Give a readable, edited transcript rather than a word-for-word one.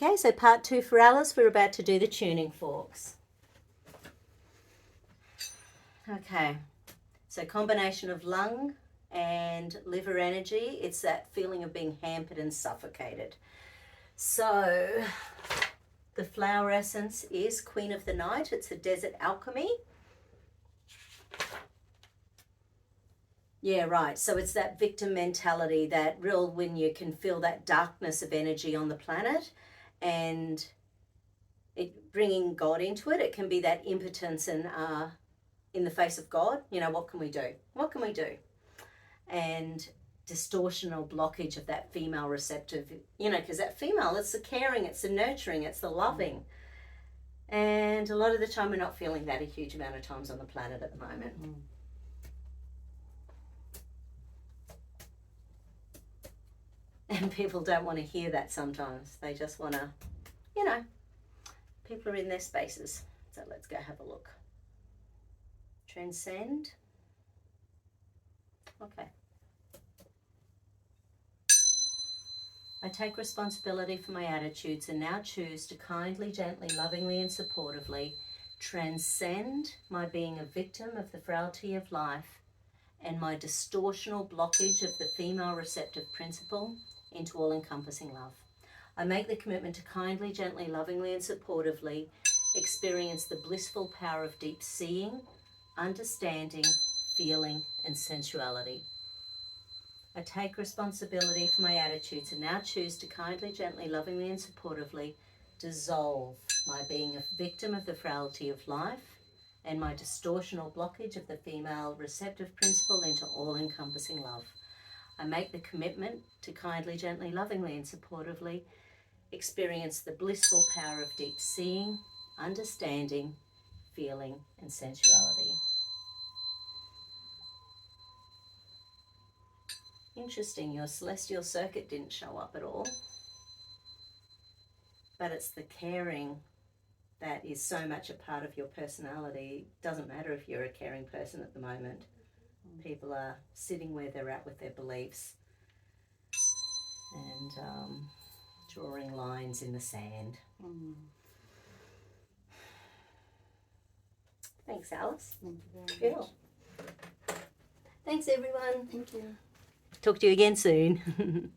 Okay, so part 2 for Alice, we're about to do the tuning forks. Okay, so combination of lung and liver energy, it's that feeling of being hampered and suffocated. So the flower essence is Queen of the Night. It's a desert alchemy. Yeah, right. So it's that victim mentality, that real when you can feel that darkness of energy on the planet and it bringing God into it. It can be that impotence and in the face of God. You know, what can we do? What can we do? And distortion or blockage of that female receptive, you know, because that female, it's the caring, it's the nurturing, it's the loving. And a lot of the time we're not feeling that a huge amount of times on the planet at the moment. And people don't want to hear that sometimes. They just want to, you know, people are in their spaces. So let's go have a look. Transcend. Okay. I take responsibility for my attitudes and now choose to kindly, gently, lovingly and supportively transcend my being a victim of the frailty of life and my distortional blockage of the female receptive principle into all-encompassing love. I make the commitment to kindly, gently, lovingly and supportively experience the blissful power of deep seeing, understanding, feeling and sensuality. I take responsibility for my attitudes and now choose to kindly, gently, lovingly and supportively dissolve my being a victim of the frailty of life and my distortional blockage of the female receptive principle into all-encompassing love. I make the commitment to kindly, gently, lovingly and supportively experience the blissful power of deep seeing, understanding, feeling and sensuality. Interesting, your celestial circuit didn't show up at all. But it's the caring that is so much a part of your personality. It doesn't matter if you're a caring person at the moment. People are sitting where they're at with their beliefs and drawing lines in the sand. Thanks, Alice. Thank you very much. Thanks, everyone. Thank you. Talk to you again soon.